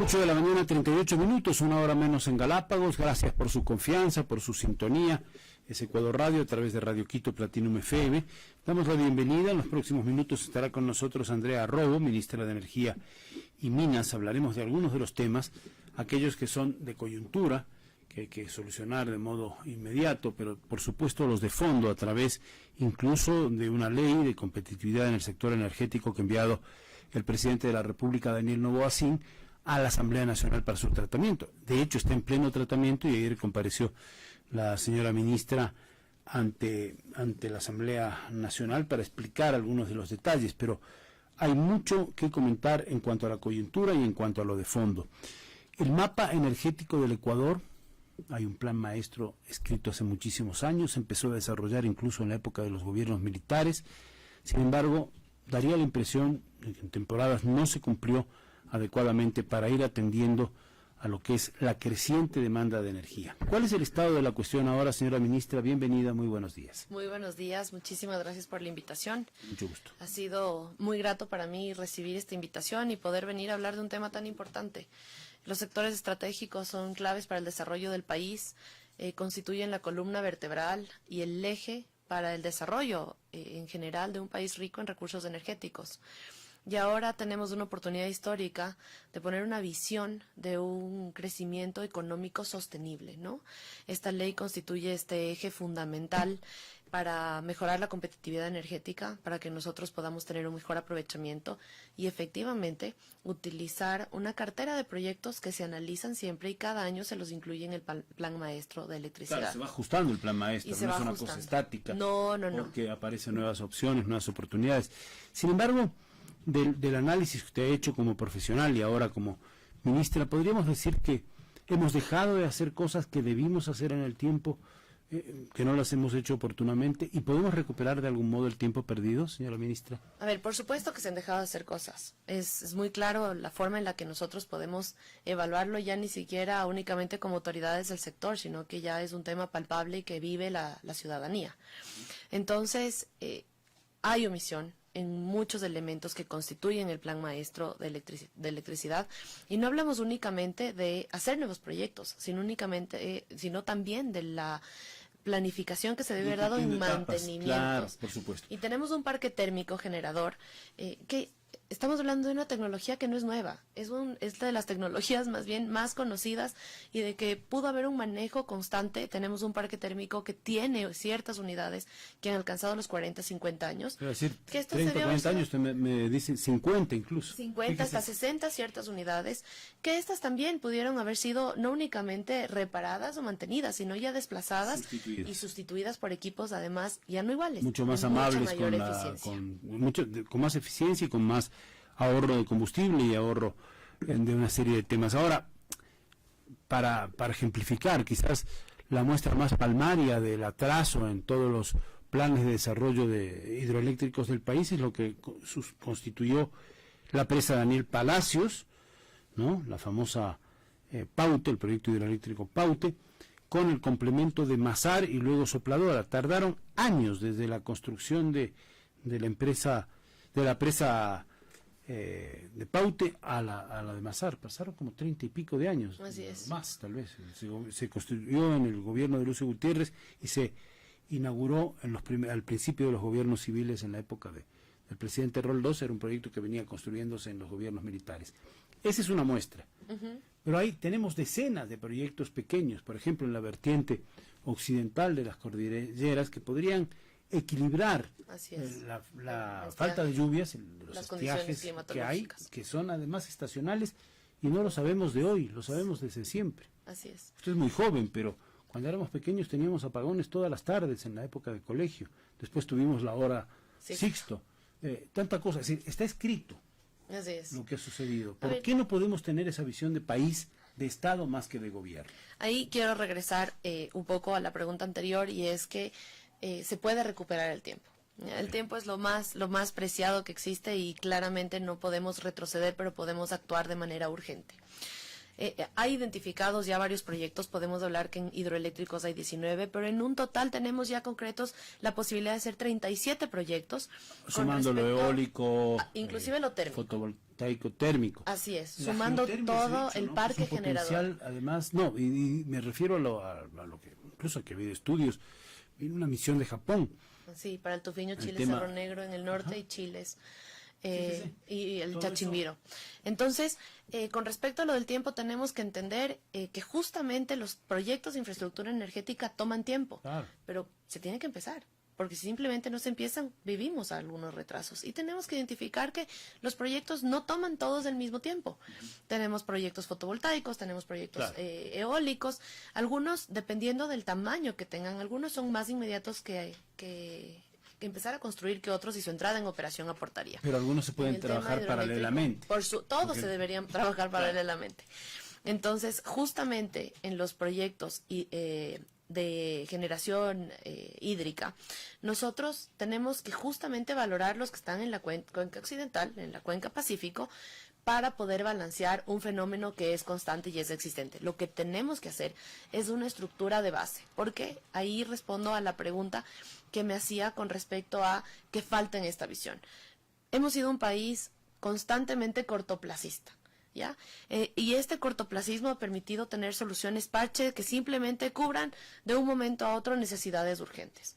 8 de la mañana, 38 minutos, una hora menos en Galápagos. Gracias por su confianza, por su sintonía. Es Ecuador Radio a través de Radio Quito Platinum FM. Damos la bienvenida. En los próximos minutos estará con nosotros Andrea Robo, ministra de Energía y Minas. Hablaremos de algunos de los temas, aquellos que son de coyuntura, que hay que solucionar de modo inmediato, pero por supuesto los de fondo, a través incluso de una ley de competitividad en el sector energético que ha enviado el presidente de la República, Daniel Noboa Sin, a la Asamblea Nacional para su tratamiento. De hecho, está en pleno tratamiento y ayer compareció la señora ministra ante la Asamblea Nacional para explicar algunos de los detalles, pero hay mucho que comentar en cuanto a la coyuntura y en cuanto a lo de fondo. El mapa energético del Ecuador, hay un plan maestro escrito hace muchísimos años, se empezó a desarrollar incluso en la época de los gobiernos militares. Sin embargo, daría la impresión de que en temporadas no se cumplió adecuadamente para ir atendiendo a lo que es la creciente demanda de energía. ¿Cuál es el estado de la cuestión ahora, señora ministra? Bienvenida, muy buenos días. Muy buenos días, muchísimas gracias por la invitación. Mucho gusto. Ha sido muy grato para mí recibir esta invitación y poder venir a hablar de un tema tan importante. Los sectores estratégicos son claves para el desarrollo del país, constituyen la columna vertebral y el eje para el desarrollo en general de un país rico en recursos energéticos. Y ahora tenemos una oportunidad histórica de poner una visión de un crecimiento económico sostenible, ¿no? Esta ley constituye este eje fundamental para mejorar la competitividad energética, para que nosotros podamos tener un mejor aprovechamiento y efectivamente utilizar una cartera de proyectos que se analizan siempre y cada año se los incluye en el plan maestro de electricidad. Claro, se va ajustando el plan maestro, no es una cosa estática. No. Porque aparecen nuevas opciones, nuevas oportunidades. Sin embargo, del análisis que usted ha hecho como profesional y ahora como ministra, podríamos decir que hemos dejado de hacer cosas que debimos hacer en el tiempo, que no las hemos hecho oportunamente, y podemos recuperar de algún modo el tiempo perdido, señora ministra. A ver, por supuesto que se han dejado de hacer cosas. Es muy claro la forma en la que nosotros podemos evaluarlo, ya ni siquiera únicamente como autoridades del sector, sino que ya es un tema palpable y que vive la ciudadanía. Entonces, hay omisión en muchos elementos que constituyen el plan maestro de electricidad, y no hablamos únicamente de hacer nuevos proyectos, sino también de la planificación que se debe haber dado en mantenimiento. Claro, por supuesto. Y tenemos un parque térmico generador que estamos hablando de una tecnología que no es nueva, es de las tecnologías más bien más conocidas y de que pudo haber un manejo constante. Tenemos un parque térmico que tiene ciertas unidades que han alcanzado los 40, 50 años. Es decir, que esto 30, 40 años, usted me dice 50 incluso. 50 hasta 60 ciertas unidades, que estas también pudieron haber sido no únicamente reparadas o mantenidas, sino ya desplazadas y sustituidas por equipos además ya no iguales. Mucho más amables, con más eficiencia y con más ahorro de combustible y ahorro de una serie de temas. Ahora, para ejemplificar, quizás la muestra más palmaria del atraso en todos los planes de desarrollo de hidroeléctricos del país es lo que constituyó la presa Daniel Palacios, ¿no? La famosa Paute, el proyecto hidroeléctrico Paute, con el complemento de Mazar y luego Sopladora. Tardaron años desde la construcción de la presa de Paute a la de Mazar. Pasaron como 30 y pico de años. Así es. Más tal vez. Se construyó en el gobierno de Lucio Gutiérrez y se inauguró al principio de los gobiernos civiles en la época del presidente Roldós. Era un proyecto que venía construyéndose en los gobiernos militares. Esa es una muestra. Pero ahí tenemos decenas de proyectos pequeños, por ejemplo en la vertiente occidental de las cordilleras, que podrían equilibrar la falta de lluvias, los estiajes que hay, que son además estacionales, y no lo sabemos de hoy, lo sabemos desde siempre. Así es. Usted es muy joven, pero cuando éramos pequeños teníamos apagones todas las tardes en la época de colegio. Después tuvimos la hora Sixto. Tanta cosa, es decir, está escrito. Así es. Lo que ha sucedido. ¿Por qué no podemos tener esa visión de país, de Estado más que de gobierno? Ahí quiero regresar un poco a la pregunta anterior, y es que se puede recuperar el tiempo. El tiempo es lo más preciado que existe y claramente no podemos retroceder, pero podemos actuar de manera urgente. Hay identificados ya varios proyectos, podemos hablar que en hidroeléctricos hay 19, pero en un total tenemos ya concretos la posibilidad de hacer 37 proyectos. Sumando lo eólico, inclusive lo térmico. Fotovoltaico térmico. Así es, La sumando geotermia todo se ha dicho, el ¿no? parque Es un generador. potencial, además, no, y me refiero a lo que, incluso que ha habido estudios, vino una misión de Japón. Sí, para el Tufiño, Chile, tema... Cerro Negro en el norte. Ajá. Y Chiles. Sí. Y el Todo Chachimbiro. eso. Entonces, con respecto a lo del tiempo, tenemos que entender que justamente los proyectos de infraestructura energética toman tiempo, Claro. pero se tiene que empezar, porque si simplemente no se empiezan, vivimos algunos retrasos. Y tenemos que identificar que los proyectos no toman todos al mismo tiempo. Tenemos proyectos fotovoltaicos, tenemos proyectos Claro. Eólicos, algunos dependiendo del tamaño que tengan, algunos son más inmediatos que empezar a construir que otros y su entrada en operación aportaría. Pero algunos se pueden En el tema trabajar hidroeléctrico, paralelamente. Todos se deberían trabajar paralelamente. Entonces, justamente en los proyectos de generación hídrica, nosotros tenemos que justamente valorar los que están en la cuenca occidental, en la cuenca Pacífico, para poder balancear un fenómeno que es constante y es existente. Lo que tenemos que hacer es una estructura de base, porque ahí respondo a la pregunta que me hacía con respecto a qué falta en esta visión. Hemos sido un país constantemente cortoplacista, ¿ya? Y este cortoplacismo ha permitido tener soluciones parche que simplemente cubran de un momento a otro necesidades urgentes.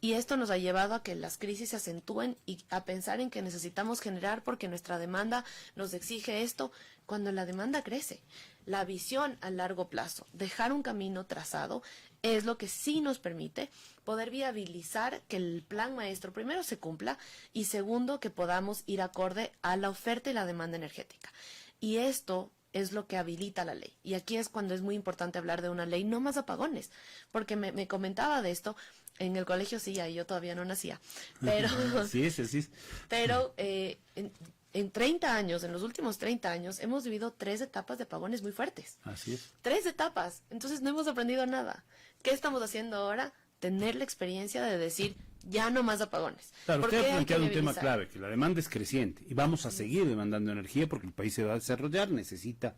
Y esto nos ha llevado a que las crisis se acentúen y a pensar en que necesitamos generar porque nuestra demanda nos exige esto cuando la demanda crece. La visión a largo plazo, dejar un camino trazado, es lo que sí nos permite poder viabilizar que el plan maestro primero se cumpla y segundo que podamos ir acorde a la oferta y la demanda energética. Y esto es lo que habilita la ley. Y aquí es cuando es muy importante hablar de una ley, no más apagones, porque me comentaba de esto. En el colegio sí, ahí yo todavía no nacía, pero, Sí es. Pero en 30 años, en los últimos 30 años, hemos vivido 3 etapas de apagones muy fuertes. Así es. 3 etapas, entonces no hemos aprendido nada. ¿Qué estamos haciendo ahora? Tener la experiencia de decir, ya no más apagones. Claro, usted ha planteado un tema clave, que la demanda es creciente y vamos a seguir demandando energía porque el país se va a desarrollar, necesita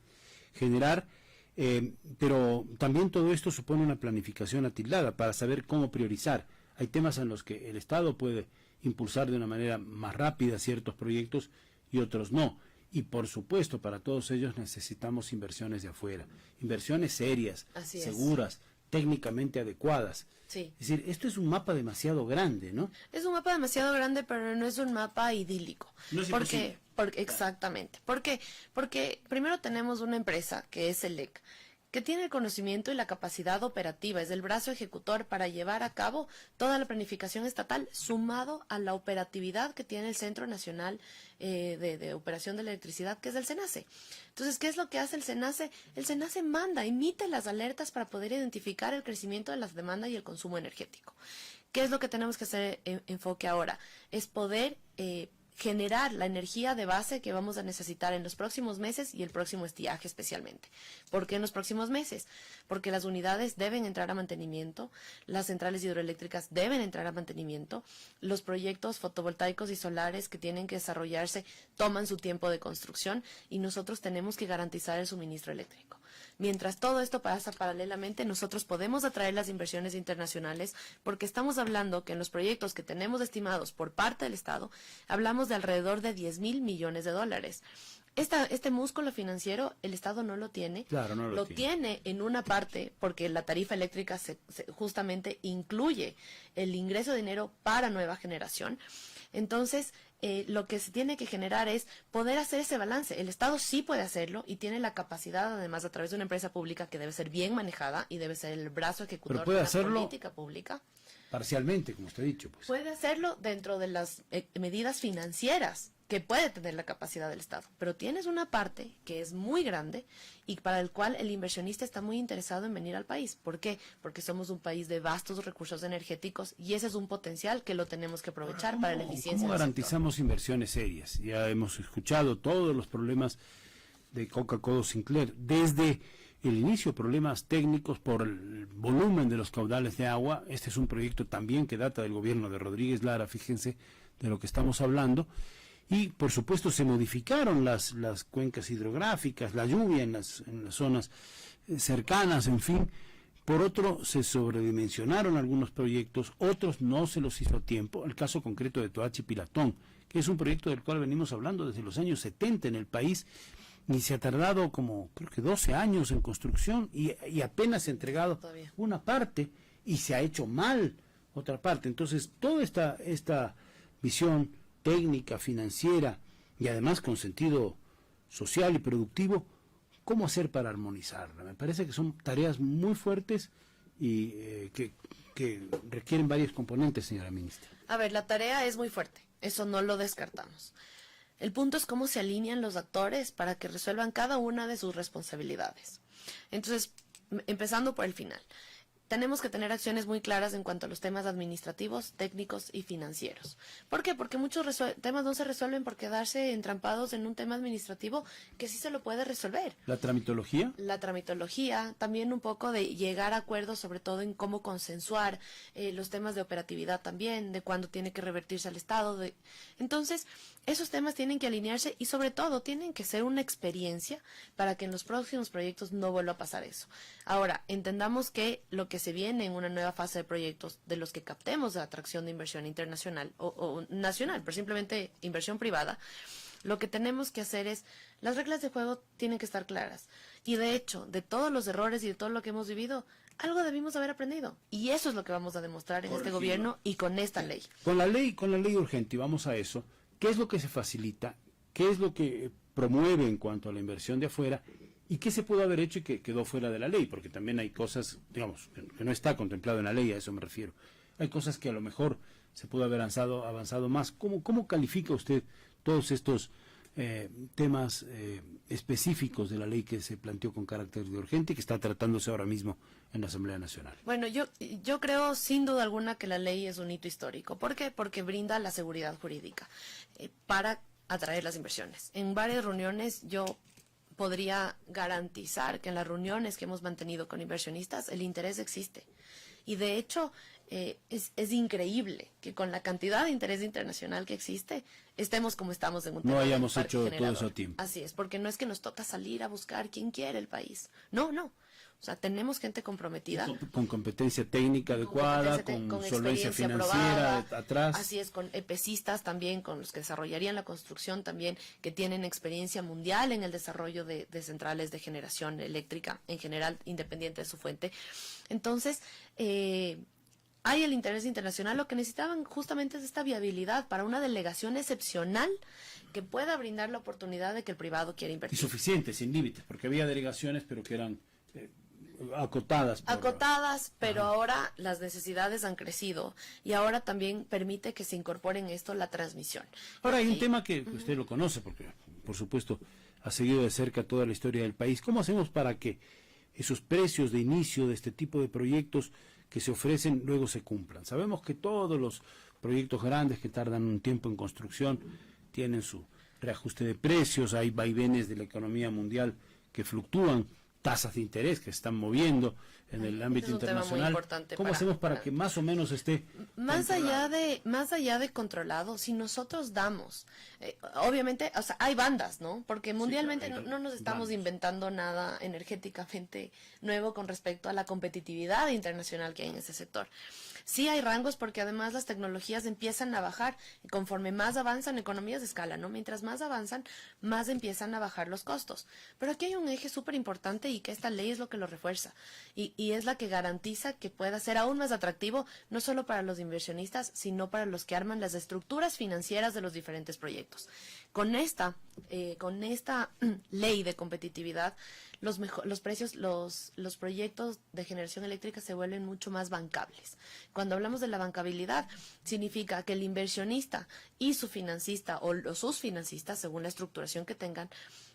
generar. Pero también todo esto supone una planificación atildada para saber cómo priorizar. Hay temas en los que el Estado puede impulsar de una manera más rápida ciertos proyectos y otros no. Y por supuesto, para todos ellos necesitamos inversiones de afuera, inversiones serias, seguras, técnicamente adecuadas. Sí. Es decir, esto es un mapa demasiado grande, ¿no? Es un mapa demasiado grande, pero no es un mapa idílico. No es imposible. Exactamente. ¿Por qué? Porque primero tenemos una empresa, que es SELEC, que tiene el conocimiento y la capacidad operativa, es el brazo ejecutor para llevar a cabo toda la planificación estatal, sumado a la operatividad que tiene el Centro Nacional de Operación de la Electricidad, que es el SENACE. Entonces, ¿qué es lo que hace el SENACE? El SENACE emite las alertas para poder identificar el crecimiento de la demanda y el consumo energético. ¿Qué es lo que tenemos que hacer enfoque ahora? Es poder generar la energía de base que vamos a necesitar en los próximos meses y el próximo estiaje especialmente. ¿Por qué en los próximos meses? Porque las unidades deben entrar a mantenimiento, las centrales hidroeléctricas deben entrar a mantenimiento, los proyectos fotovoltaicos y solares que tienen que desarrollarse toman su tiempo de construcción y nosotros tenemos que garantizar el suministro eléctrico. Mientras todo esto pasa paralelamente, nosotros podemos atraer las inversiones internacionales porque estamos hablando que en los proyectos que tenemos estimados por parte del Estado, hablamos de alrededor de 10,000 millones de dólares. Este músculo financiero el Estado no lo tiene. Claro, no lo tiene en una parte porque la tarifa eléctrica justamente incluye el ingreso de dinero para nueva generación. Entonces, lo que se tiene que generar es poder hacer ese balance. El Estado sí puede hacerlo y tiene la capacidad, además, a través de una empresa pública que debe ser bien manejada y debe ser el brazo ejecutor de la política pública. Parcialmente, como usted ha dicho. Pues. Puede hacerlo dentro de las medidas financieras que puede tener la capacidad del Estado. Pero tienes una parte que es muy grande y para el cual el inversionista está muy interesado en venir al país. ¿Por qué? Porque somos un país de vastos recursos energéticos y ese es un potencial que lo tenemos que aprovechar para la eficiencia. ¿Cómo garantizamos inversiones serias? Ya hemos escuchado todos los problemas de Coca-Cola Sinclair. Desde el inicio, problemas técnicos por el volumen de los caudales de agua. Este es un proyecto también que data del gobierno de Rodríguez Lara, fíjense de lo que estamos hablando. y por supuesto se modificaron las cuencas hidrográficas, la lluvia en las zonas cercanas, en fin. Por otro, se sobredimensionaron algunos proyectos, otros no se los hizo a tiempo. El caso concreto de Toachi Pilatón, que es un proyecto del cual venimos hablando desde los años 70 en el país, y se ha tardado como, creo que 12 años en construcción, y apenas se ha entregado una parte, y se ha hecho mal otra parte. Entonces, toda esta visión técnica, financiera, y además con sentido social y productivo, ¿cómo hacer para armonizarla? Me parece que son tareas muy fuertes y que requieren varios componentes, señora ministra. A ver, la tarea es muy fuerte, eso no lo descartamos. El punto es cómo se alinean los actores para que resuelvan cada una de sus responsabilidades. Entonces, empezando por el final. Tenemos que tener acciones muy claras en cuanto a los temas administrativos, técnicos y financieros. ¿Por qué? Porque muchos temas no se resuelven por quedarse entrampados en un tema administrativo que sí se lo puede resolver. ¿La tramitología? La tramitología, también un poco de llegar a acuerdos, sobre todo en cómo consensuar los temas de operatividad también, de cuándo tiene que revertirse al Estado. Entonces, esos temas tienen que alinearse y sobre todo tienen que ser una experiencia para que en los próximos proyectos no vuelva a pasar eso. Ahora, entendamos que lo que se viene en una nueva fase de proyectos de los que captemos de atracción de inversión internacional o nacional, pero simplemente inversión privada, lo que tenemos que hacer es, las reglas de juego tienen que estar claras. Y de hecho, de todos los errores y de todo lo que hemos vivido, algo debimos haber aprendido. Y eso es lo que vamos a demostrar en este gobierno y con esta ley. Con la ley urgente, y vamos a eso, ¿qué es lo que se facilita? ¿Qué es lo que promueve en cuanto a la inversión de afuera? ¿Y qué se pudo haber hecho y que quedó fuera de la ley? Porque también hay cosas, digamos, que no está contemplado en la ley, a eso me refiero. Hay cosas que a lo mejor se pudo haber avanzado más. ¿Cómo califica usted todos estos temas específicos de la ley que se planteó con carácter de urgente y que está tratándose ahora mismo en la Asamblea Nacional? Bueno, yo creo sin duda alguna que la ley es un hito histórico. ¿Por qué? Porque brinda la seguridad jurídica para atraer las inversiones. En varias reuniones yo podría garantizar que en las reuniones que hemos mantenido con inversionistas el interés existe. Y de hecho es increíble que con la cantidad de interés internacional que existe estemos como estamos en un tema. No hayamos hecho generador. todo eso a tiempo. Así es, porque no es que nos toca salir a buscar quién quiere el país. No. O sea, tenemos gente comprometida. Con competencia técnica adecuada, con solvencia financiera atrás. Así es, con EPCistas también, con los que desarrollarían la construcción también, que tienen experiencia mundial en el desarrollo de centrales de generación eléctrica, en general, independiente de su fuente. Entonces, hay el interés internacional. Lo que necesitaban justamente es esta viabilidad para una delegación excepcional que pueda brindar la oportunidad de que el privado quiera invertir. Y suficiente, sin límites, porque había delegaciones, pero que eran acotadas, pero ahora las necesidades han crecido y ahora también permite que se incorpore en esto la transmisión. Ahora hay un tema que usted lo conoce, porque por supuesto ha seguido de cerca toda la historia del país. ¿Cómo hacemos para que esos precios de inicio de este tipo de proyectos que se ofrecen luego se cumplan? Sabemos que todos los proyectos grandes que tardan un tiempo en construcción tienen su reajuste de precios, hay vaivenes de la economía mundial que fluctúan, tasas de interés que se están moviendo en el ámbito internacional. ¿Cómo hacemos para que más o menos esté más allá de controlado? Si nosotros damos, obviamente, o sea, hay bandas, ¿no? Porque mundialmente no nos estamos inventando nada energéticamente nuevo con respecto a la competitividad internacional que hay en ese sector. Sí hay rangos porque además las tecnologías empiezan a bajar y conforme más avanzan economías de escala, ¿no? Mientras más avanzan, más empiezan a bajar los costos. Pero aquí hay un eje súper importante y que esta ley es lo que lo refuerza y es la que garantiza que pueda ser aún más atractivo, no solo para los inversionistas, sino para los que arman las estructuras financieras de los diferentes proyectos. Con esta ley de competitividad, los precios, los proyectos de generación eléctrica se vuelven mucho más bancables. Cuando hablamos de la bancabilidad, significa que el inversionista y su financista o sus financistas, según la estructuración que tengan,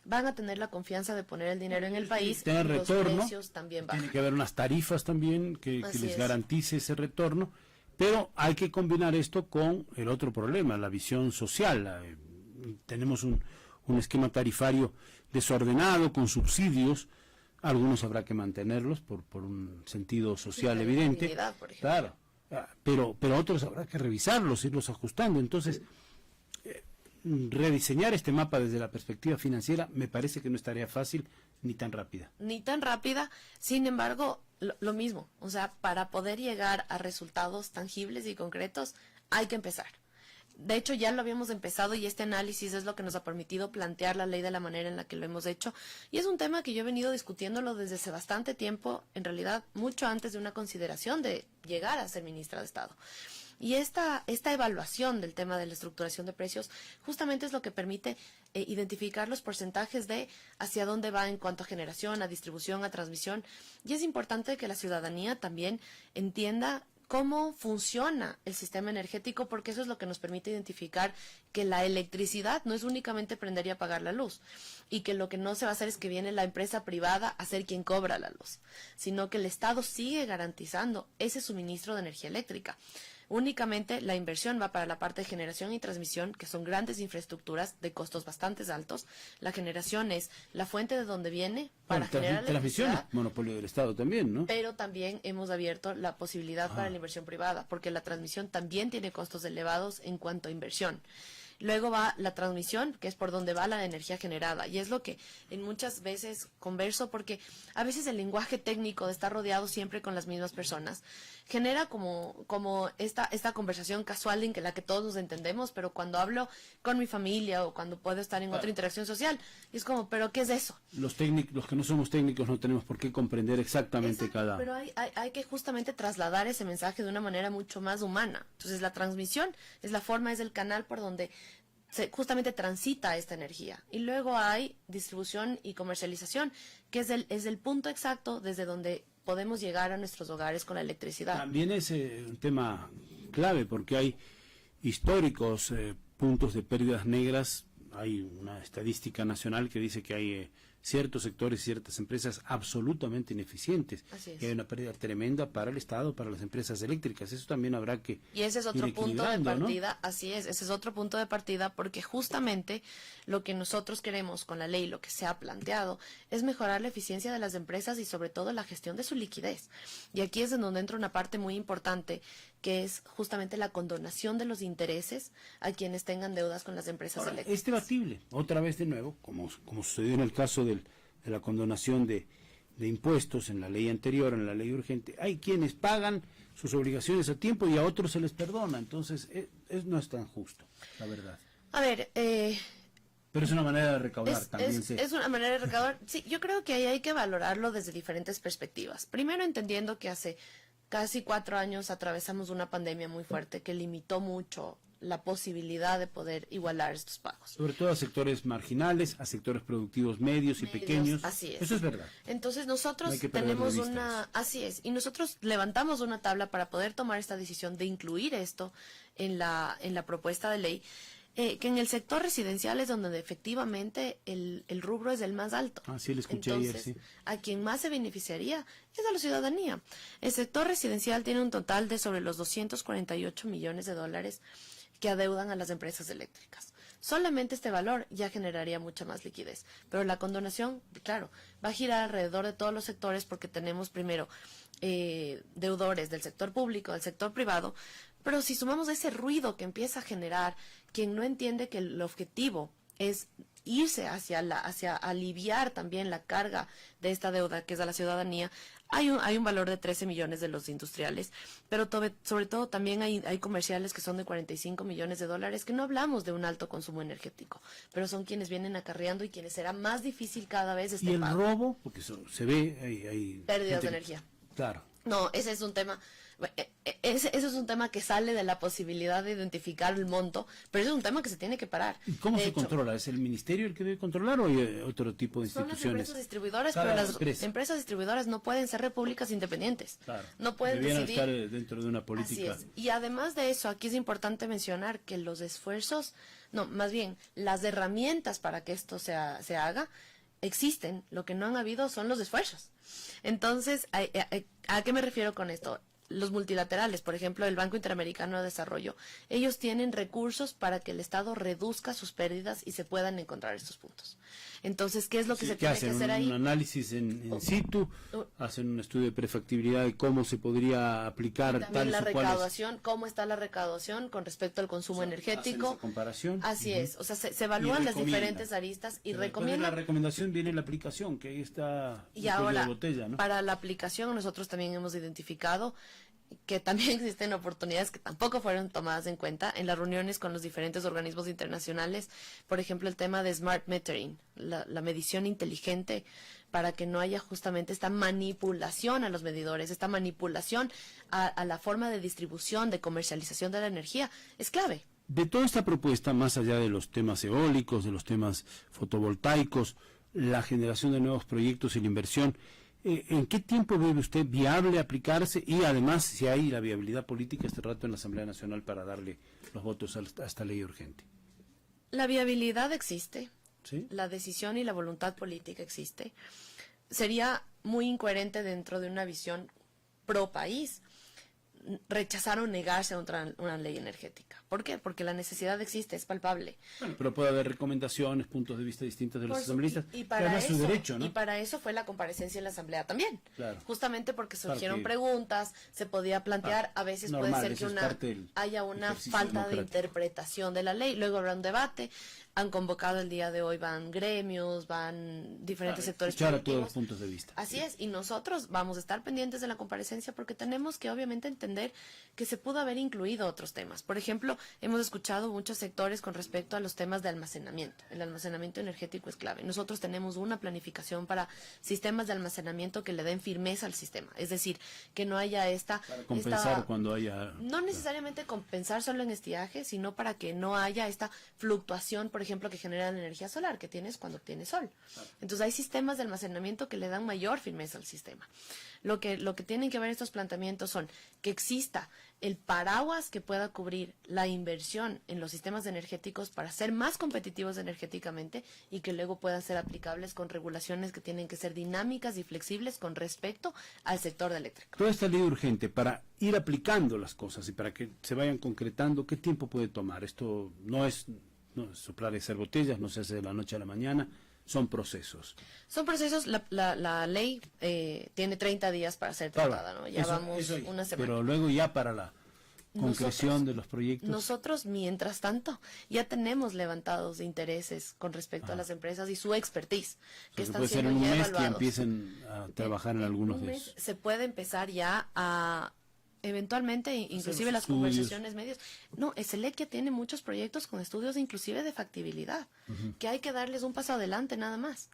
van a tener la confianza de poner el dinero en el país y los precios también bajan. Tiene que haber unas tarifas también que les garantice ese retorno, pero hay que combinar esto con el otro problema, la visión social. Tenemos un esquema tarifario desordenado, con subsidios, algunos habrá que mantenerlos por un sentido social evidente, claro, pero otros habrá que revisarlos, irlos ajustando. Entonces, rediseñar este mapa desde la perspectiva financiera me parece que no es tarea fácil ni tan rápida. Ni tan rápida, sin embargo, lo mismo, o sea, para poder llegar a resultados tangibles y concretos, hay que empezar. De hecho, ya lo habíamos empezado y este análisis es lo que nos ha permitido plantear la ley de la manera en la que lo hemos hecho. Y es un tema que yo he venido discutiéndolo desde hace bastante tiempo, en realidad mucho antes de una consideración de llegar a ser ministra de Estado. Y esta evaluación del tema de la estructuración de precios justamente es lo que permite identificar los porcentajes de hacia dónde va en cuanto a generación, a distribución, a transmisión. Y es importante que la ciudadanía también entienda cómo funciona el sistema energético, porque eso es lo que nos permite identificar que la electricidad no es únicamente prender y apagar la luz, y que lo que no se va a hacer es que viene la empresa privada a ser quien cobra la luz, sino que el Estado sigue garantizando ese suministro de energía eléctrica. Únicamente la inversión va para la parte de generación y transmisión, que son grandes infraestructuras de costos bastante altos. La generación es la fuente de donde viene para generar transmisión, electricidad, monopolio del Estado también, ¿no? pero también hemos abierto la posibilidad para la inversión privada, porque la transmisión también tiene costos elevados en cuanto a inversión. Luego va la transmisión, que es por donde va la energía generada. Y es lo que en muchas veces converso, porque a veces el lenguaje técnico de estar rodeado siempre con las mismas personas genera como esta conversación casual en la que todos nos entendemos, pero cuando hablo con mi familia o cuando puedo estar en otra interacción social, es como, ¿pero qué es eso? Los técnicos, los que no somos técnicos, no tenemos por qué comprender exactamente. Exacto, cada... Pero hay que justamente trasladar ese mensaje de una manera mucho más humana. Entonces la transmisión es la forma, es el canal por donde justamente transita esta energía. Y luego hay distribución y comercialización, que es el punto exacto desde donde podemos llegar a nuestros hogares con la electricidad. También es un tema clave porque hay históricos puntos de pérdidas negras. Hay una estadística nacional que dice que hay ciertos sectores, ciertas empresas absolutamente ineficientes. Así es. Y hay una pérdida tremenda para el Estado, para las empresas eléctricas. Eso también habrá que Y ese es otro ir punto de equilibrando, partida, ¿no? así es, ese es otro punto de partida, porque justamente lo que nosotros queremos con la ley, lo que se ha planteado, es mejorar la eficiencia de las empresas y sobre todo la gestión de su liquidez. Y aquí es en donde entra una parte muy importante, que es justamente la condonación de los intereses a quienes tengan deudas con las empresas Ahora, eléctricas. es debatible, otra vez de nuevo, como sucedió en el caso de la condonación de impuestos en la ley anterior, en la ley urgente. Hay quienes pagan sus obligaciones a tiempo y a otros se les perdona, entonces no es tan justo, la verdad. A ver, pero es una manera de recaudar también. Es una manera de recaudar. Sí, yo creo que ahí hay que valorarlo desde diferentes perspectivas. Primero, entendiendo que hace casi 4 años atravesamos una pandemia muy fuerte que limitó mucho la posibilidad de poder igualar estos pagos. Sobre todo a sectores marginales, a sectores productivos medios y pequeños. Así es. Eso es verdad. Entonces nosotros No hay que perder tenemos de vista eso. así es, y nosotros levantamos una tabla para poder tomar esta decisión de incluir esto en la propuesta de ley, que en el sector residencial es donde efectivamente el rubro es el más alto. Ah, sí, lo escuché Entonces, ayer, sí. a quien más se beneficiaría es a la ciudadanía. El sector residencial tiene un total de sobre los 248 millones de dólares que adeudan a las empresas eléctricas. Solamente este valor ya generaría mucha más liquidez. Pero la condonación, claro, va a girar alrededor de todos los sectores porque tenemos primero deudores del sector público, del sector privado, pero si sumamos ese ruido que empieza a generar quien no entiende que el objetivo es irse hacia aliviar también la carga de esta deuda que es a la ciudadanía, hay un valor de 13 millones de los industriales, pero sobre todo también hay comerciales que son de 45 millones de dólares, que no hablamos de un alto consumo energético, pero son quienes vienen acarreando y quienes será más difícil cada vez Y el pago. robo, porque se ve, hay Pérdidas de gente- energía. Claro. No, ese es un tema, ese es un tema que sale de la posibilidad de identificar el monto, pero ese es un tema que se tiene que parar. ¿Y cómo De se hecho, controla? ¿Es el ministerio el que debe controlar o hay otro tipo de son las instituciones? empresas distribuidoras, Cada pero las empresa. empresas distribuidoras no pueden ser repúblicas independientes. Claro. No pueden Debieran decidir. estar dentro de una política. Así es. Y además de eso, aquí es importante mencionar que los esfuerzos, no, más bien, las herramientas para que esto se haga, existen. Lo que no han habido son los esfuerzos. Entonces, ¿a qué me refiero con esto? los multilaterales, por ejemplo, el Banco Interamericano de Desarrollo, ellos tienen recursos para que el Estado reduzca sus pérdidas y se puedan encontrar estos puntos. Entonces, ¿qué es lo que se tiene que hacer ahí? Un análisis in situ, hacen un estudio de prefactibilidad de cómo se podría aplicar y también tales la o cuales. recaudación, cómo está la recaudación con respecto al consumo energético. Hacen esa comparación. Así es, o sea, se evalúan las diferentes aristas y Pero después de recomiendan. la recomendación viene la aplicación, que ahí está Y el cuello ahora, de botella, ¿no? para la aplicación, nosotros también hemos identificado que también existen oportunidades que tampoco fueron tomadas en cuenta en las reuniones con los diferentes organismos internacionales. Por ejemplo, el tema de smart metering, la medición inteligente, para que no haya justamente esta manipulación a los medidores, esta manipulación a la forma de distribución, de comercialización de la energía, es clave. De toda esta propuesta, más allá de los temas eólicos, de los temas fotovoltaicos, la generación de nuevos proyectos y la inversión, ¿en qué tiempo ve usted viable aplicarse? Y además, si hay la viabilidad política este rato en la Asamblea Nacional para darle los votos a esta ley urgente. La viabilidad existe, ¿Sí? la decisión y la voluntad política existe. Sería muy incoherente dentro de una visión pro país rechazar o negarse a una ley energética. ¿Por qué? Porque la necesidad existe, es palpable. Bueno, pero puede haber recomendaciones, puntos de vista distintos de los asambleístas. Y para eso, su derecho, ¿no? y para eso fue la comparecencia en la Asamblea también. Claro. Justamente porque surgieron Claro que- preguntas, se podía plantear, a veces normal, puede ser ese que es parte del haya una ejercicio falta de democrático. interpretación de la ley, luego habrá un debate, han convocado el día de hoy, van gremios, van diferentes sectores Escuchar a todos productivos. los puntos de vista. Así es, y nosotros vamos a estar pendientes de la comparecencia porque tenemos que obviamente entender que se pudo haber incluido otros temas. Por ejemplo, hemos escuchado muchos sectores con respecto a los temas de almacenamiento. El almacenamiento energético es clave. Nosotros tenemos una planificación para sistemas de almacenamiento que le den firmeza al sistema. Es decir, que no haya Para compensar cuando haya... no necesariamente compensar solo en estiaje, sino para que no haya esta fluctuación, por ejemplo, que genera la energía solar, que tienes cuando tienes sol. Entonces hay sistemas de almacenamiento que le dan mayor firmeza al sistema. Lo que tienen que ver estos planteamientos son que exista el paraguas que pueda cubrir la inversión en los sistemas energéticos para ser más competitivos energéticamente y que luego puedan ser aplicables con regulaciones que tienen que ser dinámicas y flexibles con respecto al sector eléctrico. Toda esta ley urgente, para ir aplicando las cosas y para que se vayan concretando, ¿qué tiempo puede tomar? Esto no es soplar y hacer botellas, no se hace de la noche a la mañana, son procesos. Son procesos, la ley tiene 30 días para ser tratada, ¿no? Ya vamos una semana. Pero luego ya para la concreción de los proyectos. Nosotros, mientras tanto, ya tenemos levantados de intereses con respecto a las empresas y su expertise, que están puede ser siendo en un ya mes evaluados. que empiecen a trabajar en algunos de esos. Se puede empezar ya a eventualmente, inclusive las estudios. conversaciones medios. No, ESELEC ya tiene muchos proyectos con estudios inclusive de factibilidad, que hay que darles un paso adelante nada más.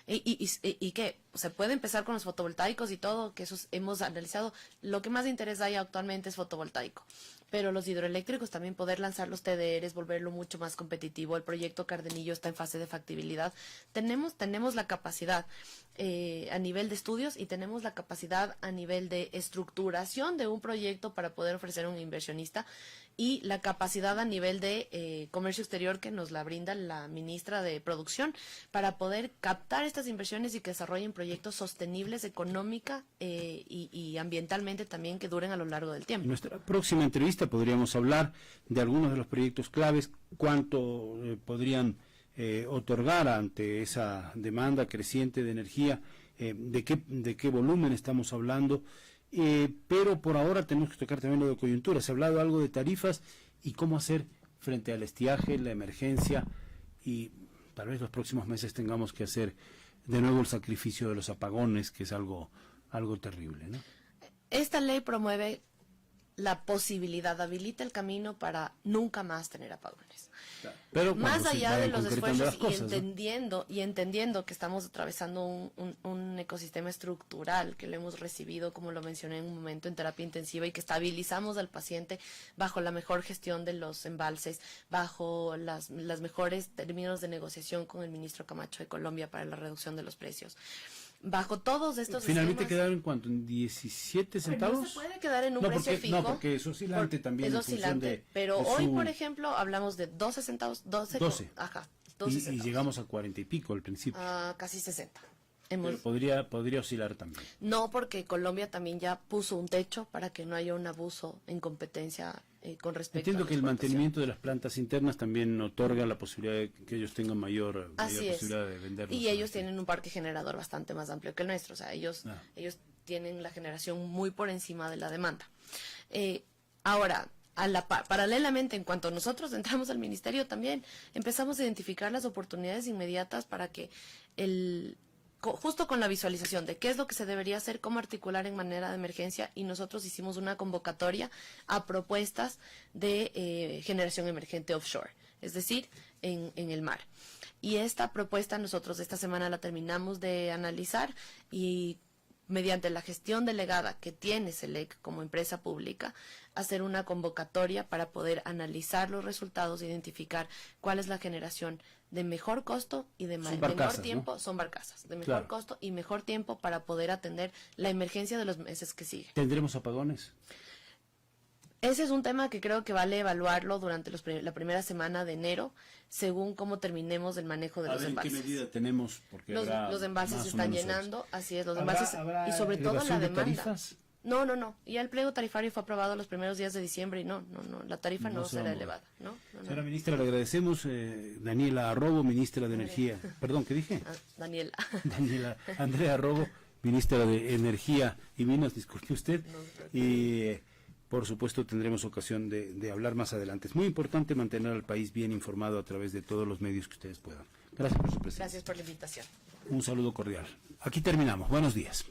Y que se puede empezar con los fotovoltaicos y todo, que esos hemos analizado. Lo que más interés hay actualmente es fotovoltaico. Pero los hidroeléctricos también poder lanzar los TDRs, volverlo mucho más competitivo. El proyecto Cardenillo está en fase de factibilidad. Tenemos la capacidad a nivel de estudios y tenemos la capacidad a nivel de estructuración de un proyecto para poder ofrecer a un inversionista y la capacidad a nivel de comercio exterior que nos la brinda la ministra de Producción para poder captar estas inversiones y que desarrollen proyectos sostenibles económica y ambientalmente también que duren a lo largo del tiempo. En nuestra próxima entrevista podríamos hablar de algunos de los proyectos claves, cuánto podrían otorgar ante esa demanda creciente de energía, de qué volumen estamos hablando. Pero por ahora tenemos que tocar también lo de coyuntura. Se ha hablado algo de tarifas y cómo hacer frente al estiaje, la emergencia, y tal vez los próximos meses tengamos que hacer de nuevo el sacrificio de los apagones, que es algo terrible, ¿no? Esta ley promueve la posibilidad, habilita el camino para nunca más tener apagones. Pero más allá de los esfuerzos cosas, y entendiendo que estamos atravesando un ecosistema estructural que lo hemos recibido, como lo mencioné en un momento, en terapia intensiva y que estabilizamos al paciente bajo la mejor gestión de los embalses, bajo las mejores términos de negociación con el ministro Camacho de Colombia para la reducción de los precios. Bajo todos estos ¿Finalmente esquemas, quedaron en cuánto? ¿En 17 centavos? no se puede quedar en un precio fijo. No, porque es oscilante también. Es oscilante, pero hoy, por ejemplo, hablamos de 12 centavos, 12. Ajá, 12 y centavos. llegamos a 40 y pico al principio. Casi 60. Pero podría oscilar también. No, porque Colombia también ya puso un techo para que no haya un abuso en competencia con respecto Entiendo a la que el exportación. mantenimiento de las plantas internas también otorga la posibilidad de que ellos tengan mayor Así es. posibilidad de venderlos. Y ellos tienen un parque generador bastante más amplio que el nuestro. O sea, ellos tienen la generación muy por encima de la demanda. Ahora, paralelamente, en cuanto nosotros entramos al ministerio también, empezamos a identificar las oportunidades inmediatas para que justo con la visualización de qué es lo que se debería hacer, cómo articular en manera de emergencia, y nosotros hicimos una convocatoria a propuestas de generación emergente offshore, es decir, en el mar. Y esta propuesta nosotros esta semana la terminamos de analizar y mediante la gestión delegada que tiene SELEC como empresa pública, hacer una convocatoria para poder analizar los resultados, identificar cuál es la generación de mejor costo y de menor tiempo, ¿no? Son barcazas, de mejor costo y mejor tiempo para poder atender la emergencia de los meses que siguen. ¿Tendremos apagones? Ese es un tema que creo que vale evaluarlo durante la primera semana de enero, según cómo terminemos el manejo de los embalses. ¿En qué medida tenemos? Porque los embalses se están llenando, así es, los embalses, ¿Habrá y sobre todo la demanda. Tarifas? No. Y el pliego tarifario fue aprobado los primeros días de diciembre y no, la tarifa no será elevada. No. Señora ministra, le agradecemos. Daniela Arrobo, ministra de Energía. Perdón, ¿qué dije? Daniela. Andrea Arrobo, ministra de Energía y Minas, disculpe usted. Y por supuesto tendremos ocasión de hablar más adelante. Es muy importante mantener al país bien informado a través de todos los medios que ustedes puedan. Gracias por su presencia. Gracias por la invitación. Un saludo cordial. Aquí terminamos. Buenos días.